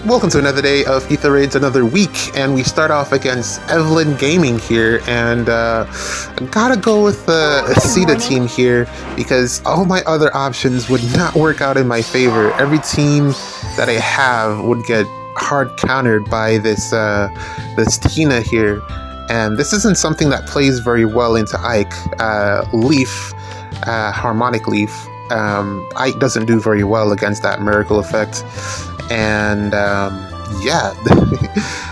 Welcome to another day of Ether Raids, another week, and we start off against Evelyn Gaming here, and I gotta go with the Sita team here because all my other options would not work out in my favor. Every team that I have would get hard countered by this Tina here, and this isn't something that plays very well into Ike. Leaf, Harmonic Leaf. Ike doesn't do very well against that miracle effect, and yeah.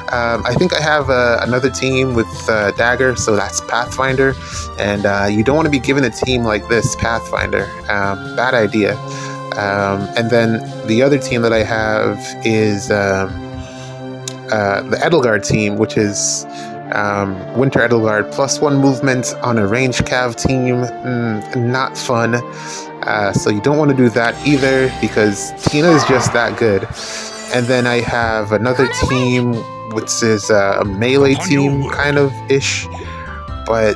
I think I have another team with Dagger, so that's Pathfinder, and you don't want to be given a team like this, Pathfinder. Bad idea. And then the other team that I have is the Edelgard team, which is Winter Edelgard, +1 movement on a range cav team. Not fun. So you don't want to do that either because Tina is just that good. And then I have another team which is a melee team kind of ish, but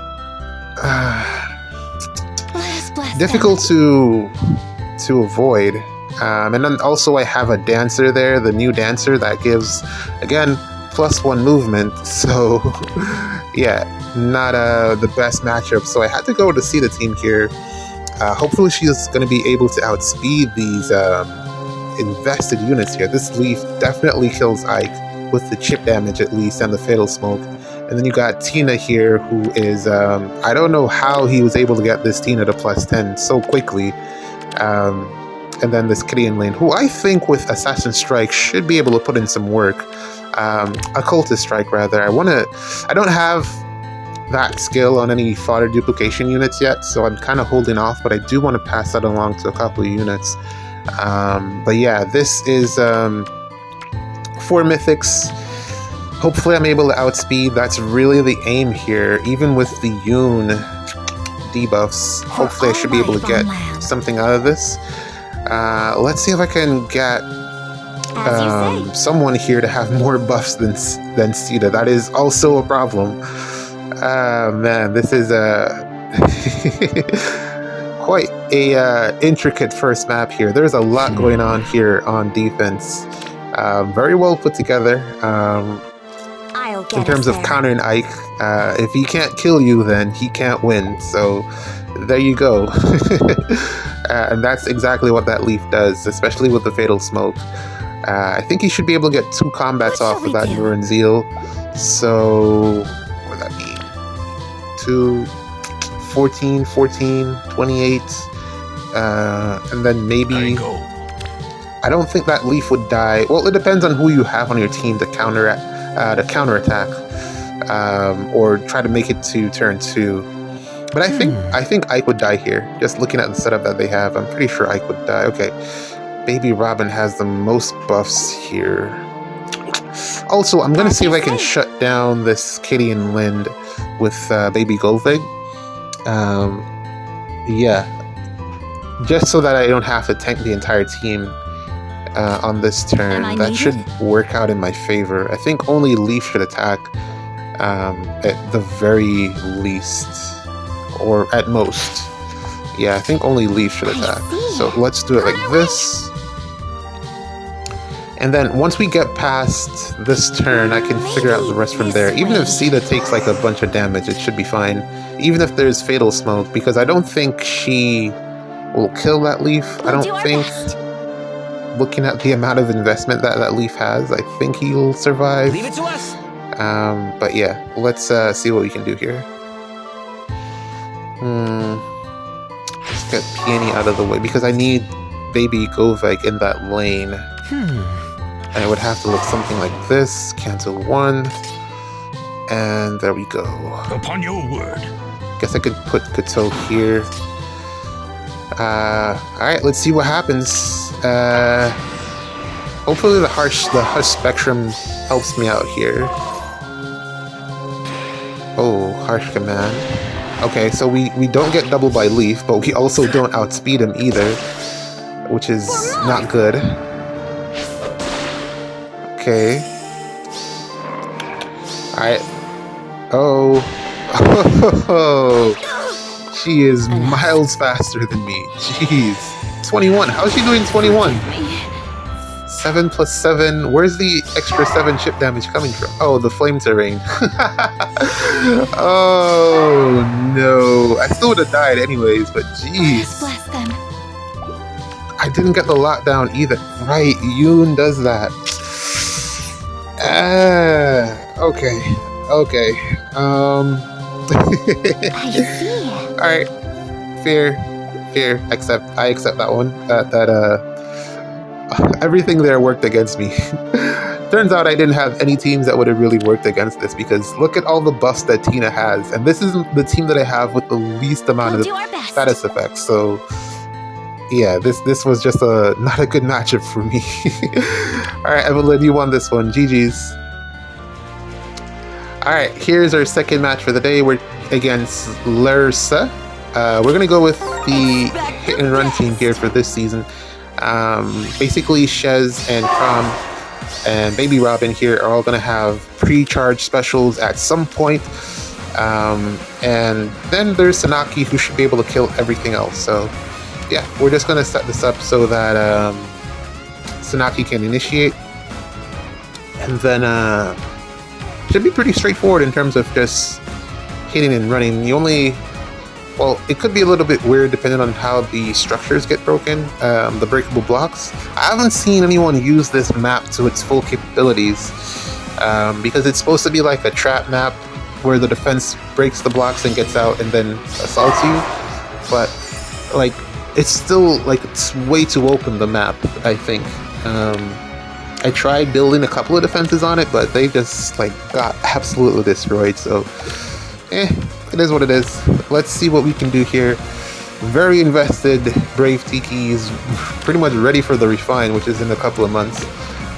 difficult to avoid. And then also I have a dancer there, the new dancer that gives again +1 movement. So yeah, not the best matchup. So I had to go to see the team here. Hopefully she's going to be able to outspeed these invested units here. This Leaf definitely kills Ike with the chip damage at least and the Fatal Smoke. And then you got Tina here, who is, I don't know how he was able to get this Tina to +10 so quickly. And then this Kitty and Lane, who I think with Assassin Strike should be able to put in some work. Occultist Strike, rather. I don't have that skill on any fodder duplication units yet, so I'm kind of holding off, but I do want to pass that along to a couple of units. But yeah, this is 4 mythics. Hopefully I'm able to outspeed. That's really the aim here, even with the Yoon debuffs. Hopefully I should be able to get something out of this. Let's see if I can get someone here to have more buffs than Sita. That is also a problem. Man, this is quite a intricate first map here. There's a lot going on here on defense. Very well put together. In terms of countering Ike, if he can't kill you, then he can't win. So there you go. And that's exactly what that Leaf does, especially with the Fatal Smoke. I think he should be able to get 2 combats off of that Neuron Zeal. So what would that be? 2, 14, 28, and then maybe I don't think that Leaf would die. Well, it depends on who you have on your team to counterattack, or try to make it to turn 2. But I think Ike would die here. Just looking at the setup that they have, I'm pretty sure Ike would die. Okay, Baby Robin has the most buffs here. Also, I'm gonna see if I can shut down this Kitty and Lind with Baby Golvig. Yeah, just so that I don't have to tank the entire team on this turn. That should work out in my favor. I think only Leaf should attack at the very least, or at most. Yeah, I think only Leaf should attack. So let's do it like this. And then once we get past this turn, I can figure out the rest from there. Even if Sita takes like a bunch of damage, it should be fine. Even if there's Fatal Smoke, because I don't think she will kill that Leaf. I don't think, looking at the amount of investment that Leaf has, I think he'll survive. Leave it to us. But yeah, let's see what we can do here. Let's get Peony out of the way, because I need Baby Govek in that lane. And it would have to look something like this. Cancel 1. And there we go. Upon your word. Guess I could put Kato here. Alright, let's see what happens. Hopefully the Hush Spectrum helps me out here. Oh, Harsh Command. Okay, so we don't get doubled by Leaf, but we also don't outspeed him either, which is not good. Okay. Alright. Oh. She is miles faster than me. Jeez. 21. How is she doing 21? 7 plus 7. Where's the extra 7 ship damage coming from? Oh, the flame terrain. Oh no. I still would have died anyways, but jeez. Bless them. I didn't get the lockdown either. Right, Yoon does that. Okay. I see. Alright. Fair. I accept that one. Everything there worked against me. Turns out I didn't have any teams that would have really worked against this, because look at all the buffs that Tina has, and this is the team that I have with the least amount of status effects. So yeah, this was just not a good matchup for me. Alright, Evelyn, you won this one. GG's. Alright, here's our second match for the day. We're against Larsa. We're gonna go with the hit and run team here for this season. Basically, Shez and Prom and Baby Robin here are all gonna have pre-charge specials at some point. And then there's Sanaki, who should be able to kill everything else. So yeah, we're just gonna set this up so that Sanaki can initiate, and then should be pretty straightforward in terms of just hitting and running. Well, it could be a little bit weird depending on how the structures get broken, the breakable blocks. I haven't seen anyone use this map to its full capabilities, because it's supposed to be like a trap map where the defense breaks the blocks and gets out and then assaults you. But like, it's still like, it's way too open, the map, I think. I tried building a couple of defenses on it, but they just like got absolutely destroyed. So it is what it is. Let's see what we can do here. Very invested. Brave Tiki is pretty much ready for the refine, which is in a couple of months.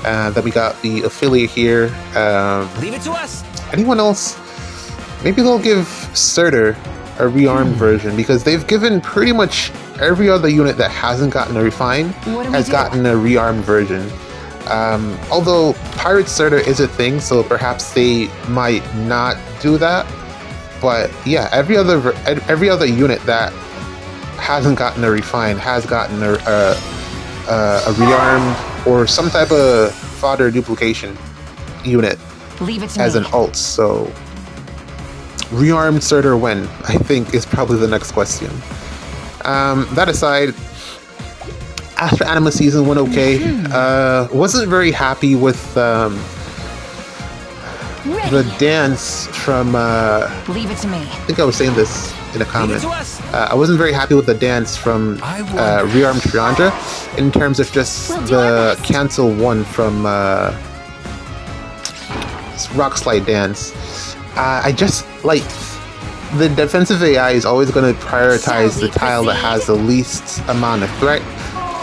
Then we got the affiliate here. Leave it to us. Anyone else? Maybe they'll give Surtur a rearmed version, because they've given pretty much every other unit that hasn't gotten a refine has gotten a rearmed version. Although Pirate Surtur is a thing, so perhaps they might not do that. But yeah, every other unit that hasn't gotten a refine has gotten a rearmed or some type of fodder duplication unit as an alt. So rearmed Surtur when, I think, is probably the next question. That aside, After Anima season went okay. Wasn't very happy with the dance from Leave it to me. I think I was saying this in a comment. I wasn't very happy with the dance from Rearmed Triandra in terms of just the cancel one from Rock Slide dance. I just like the defensive AI is always going to prioritize the tile that has the least amount of threat,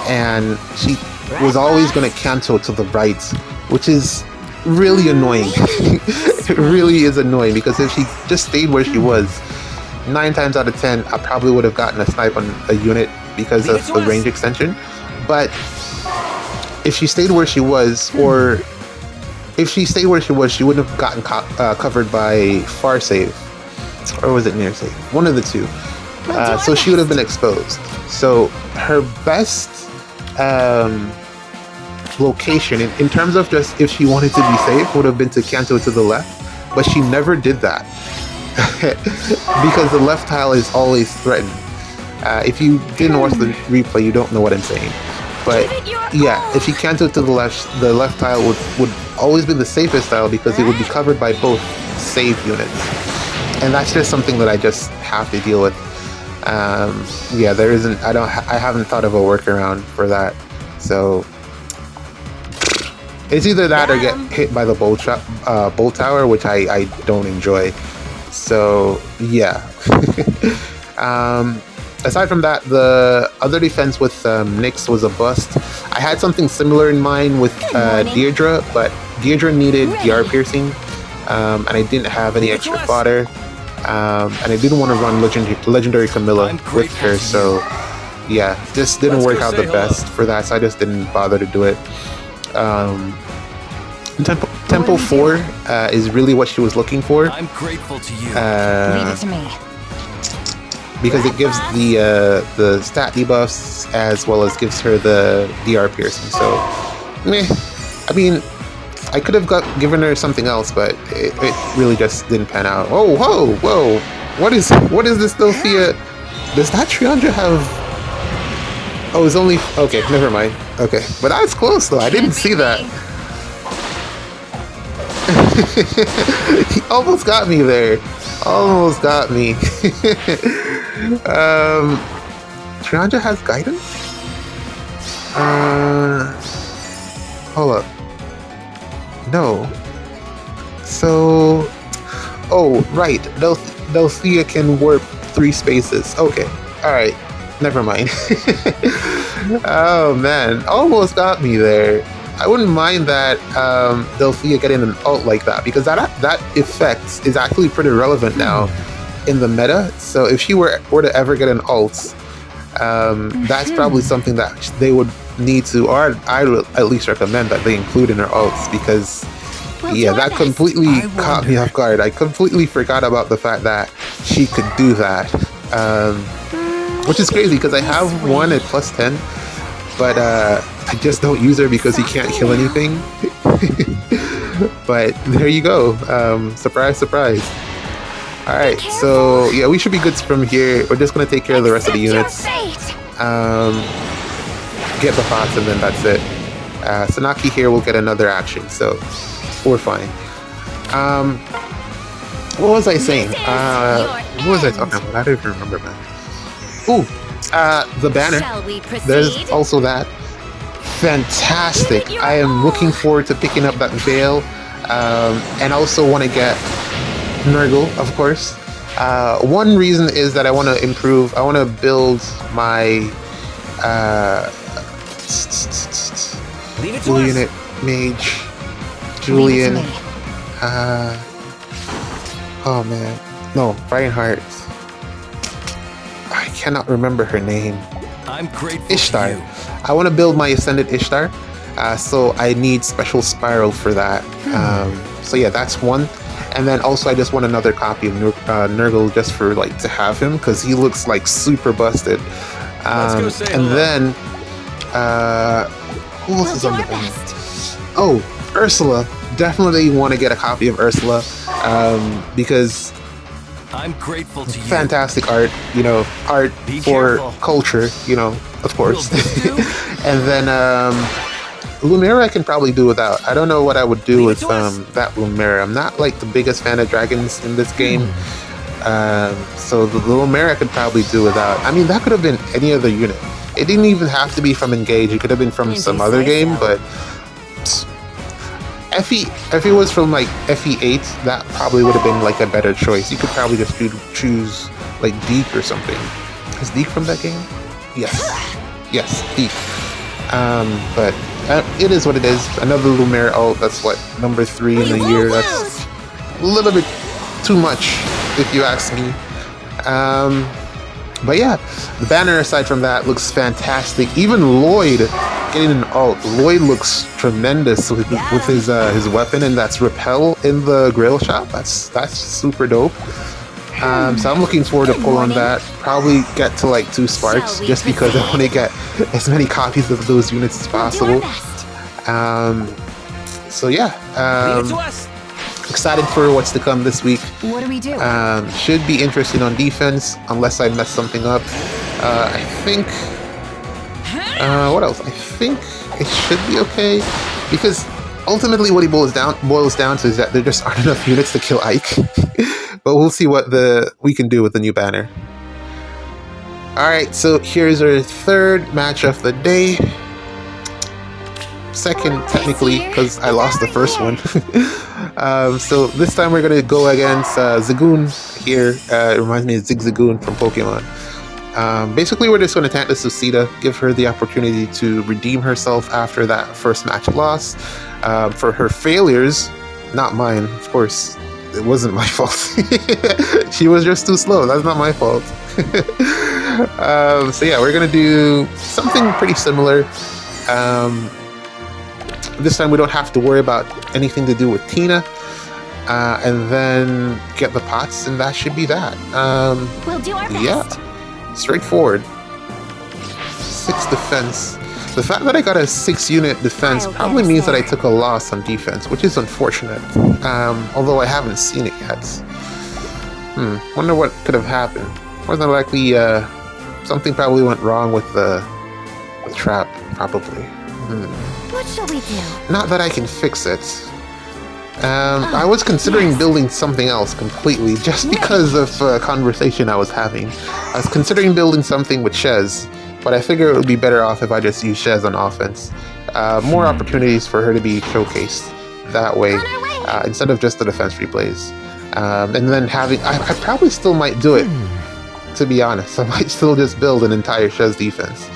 and she was always going to cancel to the right, which is really annoying. It really is annoying, because if she just stayed where she was, 9 times out of 10 I probably would have gotten a snipe on a unit because of the range extension. But if she stayed where she was, or if she stayed where she was, she wouldn't have gotten covered by far save, or was it near save? One of the two. So she would have been exposed. So her best location in terms of just if she wanted to be safe would have been to cancel to the left, but she never did that. Because the left tile is always threatened. If you didn't watch the replay, you don't know what I'm saying. But yeah, if she canceled to the left tile would always be the safest tile, because it would be covered by both save units. And that's just something that I just have to deal with. Yeah, there isn't. I haven't thought of a workaround for that. So it's either that or get hit by the bolt tower, which I don't enjoy. So yeah. Aside from that, the other defense with Nyx was a bust. I had something similar in mind with Deirdre, but Deirdre needed DR piercing, and I didn't have any extra fodder. And I didn't want to run Legendary Camilla with her, so yeah, just didn't work out the best for that, so I just didn't bother to do it. Tempo 4 is really what she was looking for. I'm grateful to you. Leave it to me. Because it gives the stat debuffs as well as gives her the DR piercing. So meh. I mean, I could have given her something else, but it really just didn't pan out. Oh, whoa, whoa! What is this Dorothea? Does that Triandra have? Oh, it's only okay. Never mind. Okay, but that's close though. I didn't see that. He almost got me there. Almost got me. Triandra has guidance? Hold up. No. So... Oh, right. Dorothea can warp 3 spaces. Okay. Alright. Never mind. Oh, man. Almost got me there. I wouldn't mind that Dorothea getting an ult like that, because that effect is actually pretty relevant now in the meta. So if she were to ever get an ult, that's probably something that they would need to, or I would at least recommend that they include in her ults, because yeah, that completely caught me off guard. I completely forgot about the fact that she could do that, which is crazy because I have one at +10, but I just don't use her because he can't kill anything. But there you go. Surprise, surprise. Alright, so yeah, we should be good from here. We're just going to take care of the rest of the units. Get the pots, and then that's it. Sanaki here will get another action, so we're fine. What was I saying? What was I talking about? I don't even remember, man. Ooh, the banner. There's also that. Fantastic. I am looking forward to picking up that veil, and also want to get Nurgle, of course. One reason is that I want to improve. I want to build my unit mage, Julian. Oh man, no, Reinhardt. I cannot remember her name. I'm grateful. Ishtar. I want to build my Ascended Ishtar, so I need Special Spiral for that. So yeah, that's one. And then also I just want another copy of Nurgle just for like to have him, because he looks like super busted. And then who else is on the banner? Oh, Ursula. Definitely want to get a copy of Ursula, because I'm grateful to you. Fantastic art, you know, art for culture, you know, of course. And then Lumera I can probably do without. I don't know what I would do with that Lumera. I'm not like the biggest fan of dragons in this game. So the Lumera I could probably do without. I mean, that could have been any other unit. It didn't even have to be from Engage. It could have been from some other game, but if it was from like FE8, that probably would have been like a better choice. You could probably just choose like Deke or something. Is Deke from that game? Yes, Deke. But it is what it is. Another Lumera ult. That's what, number 3 in the year. That's a little bit too much, if you ask me. But yeah, the banner aside from that looks fantastic. Even Lloyd getting an ult. Lloyd looks tremendous with his weapon, and that's repel in the grill shop. That's super dope. So I'm looking forward to pull on that. Probably get to like 2 sparks, just because I want to get as many copies of those units as possible. So yeah, excited for what's to come this week. What do we do? Should be interesting on defense, unless I mess something up. I think. What else? I think it should be okay, because ultimately what he boils down to is that there just aren't enough units to kill Ike. But we'll see what we can do with the new banner. Alright, so here's our third match of the day. Second, technically, because I lost the first one. So this time we're going to go against Zagoon here. It reminds me of Zigzagoon from Pokemon. Basically, we're just going to tank the Susita, give her the opportunity to redeem herself after that first match loss. For her failures, not mine, of course. It wasn't my fault. She was just too slow. That's not my fault. So yeah, we're gonna do something pretty similar. This time we don't have to worry about anything to do with Tina, and then get the pots, and that should be that. We'll do our best. Yeah, straightforward. 6 defense. The fact that I got a 6-unit defense probably means that I took a loss on defense, which is unfortunate. Although I haven't seen it yet. Wonder what could have happened. More than likely, something probably went wrong with the trap, probably. What shall we do? Not that I can fix it. I was considering building something else completely, just because of a conversation I was having. I was considering building something with Shez, but I figure it would be better off if I just use Shez on offense. More opportunities for her to be showcased that way, instead of just the defense replays. And then I probably still might do it, to be honest. I might still just build an entire Shez defense.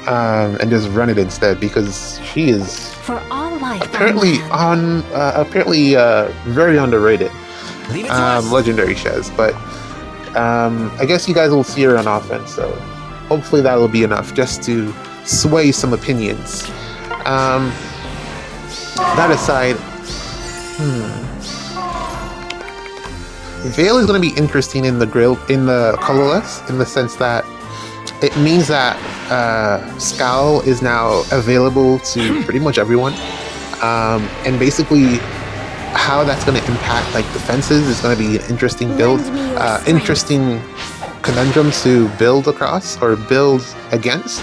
And just run it instead, because she is For all life apparently very underrated. Legendary Shez, but I guess you guys will see her on offense, so hopefully that will be enough just to sway some opinions. That aside, Veil is going to be interesting in the colorless, in the sense that it means that Scowl is now available to pretty much everyone, and basically how that's going to impact like defenses is going to be an interesting build, interesting conundrum to build across or build against,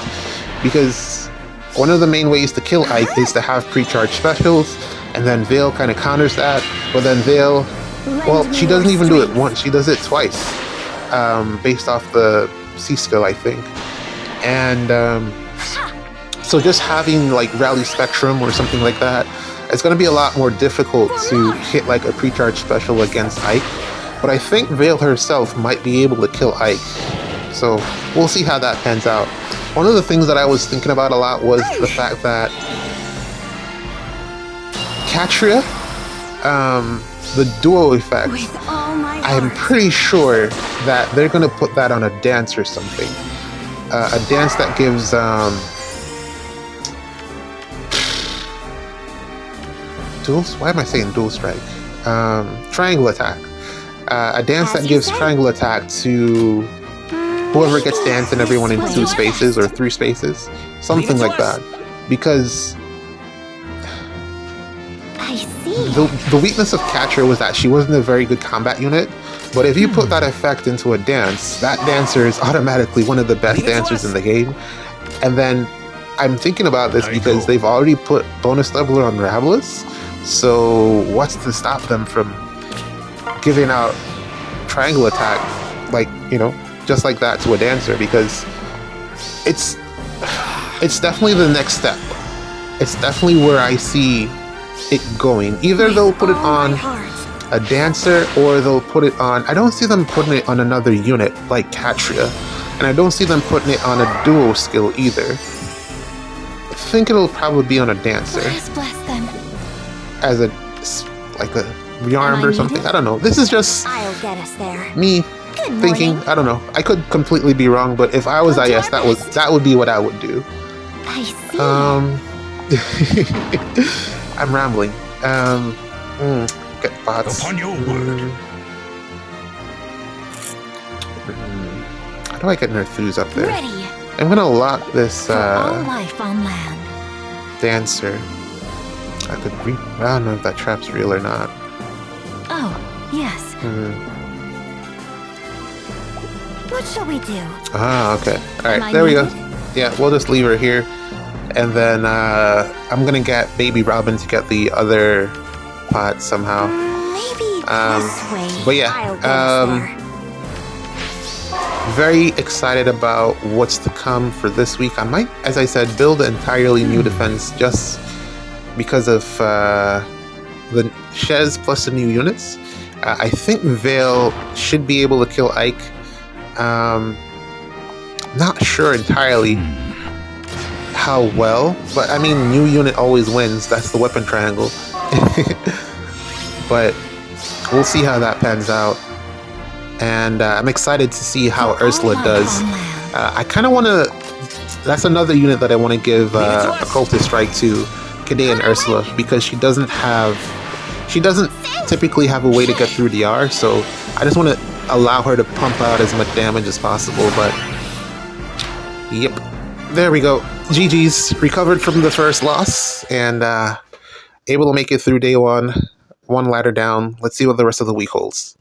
because one of the main ways to kill Ike is to have pre-charged specials, and then Veil kind of counters that, but then Veil, well, she doesn't even do it once, she does it twice, based off the C skill, I think. And so just having like Rally Spectrum or something like that, it's going to be a lot more difficult to hit like a pre-charge special against Ike. But I think Veil herself might be able to kill Ike. So we'll see how that pans out. One of the things that I was thinking about a lot was the fact that Katria, the duo effect, I'm pretty sure that they're going to put that on a dance or something. A dance that gives why am I saying dual strike? Triangle attack. A dance that gives triangle attack to whoever gets danced and everyone in 2 spaces or 3 spaces. Something like that. Because the weakness of Catcher was that she wasn't a very good combat unit, but if you put that effect into a dance, that dancer is automatically one of the best dancers in the game. And then I'm thinking about this because they've already put bonus leveler on Ravelous, so what's to stop them from giving out triangle attack, like, you know, just like that to a dancer? Because it's definitely the next step. It's definitely where I see it going. Either they'll put it on a dancer, or they'll put it on, I don't see them putting it on another unit like Katria, and I don't see them putting it on a duo skill either. I think it'll probably be on a dancer as a like a rearmed or something. I don't know. This is just me thinking. I don't know. I could completely be wrong, but if I was IS, that would be what I would do. I'm rambling. Get bots. Upon your word. How do I get Nerthus up there? Ready. I'm gonna lock this all life on land. dancer. I don't know if that trap's real or not. Oh, yes. What shall we do? Ah, okay. Alright, there we go. Yeah, we'll just leave her here. And then I'm gonna get Baby Robin to get the other pot somehow. Maybe this way. But yeah, very excited about what's to come for this week. I might, as I said, build an entirely new defense just because of the Shez plus the new units. I think Veil should be able to kill Ike. Not sure entirely how well, but I mean, new unit always wins. That's the weapon triangle. But we'll see how that pans out. And I'm excited to see how Ursula does. I kind of want to... That's another unit that I want to give Occultist Strike to, Kade and Ursula, because she doesn't typically have a way to get through the R, so I just want to allow her to pump out as much damage as possible. But yep, there we go. GG's, recovered from the first loss and able to make it through day one ladder down. Let's see what the rest of the week holds.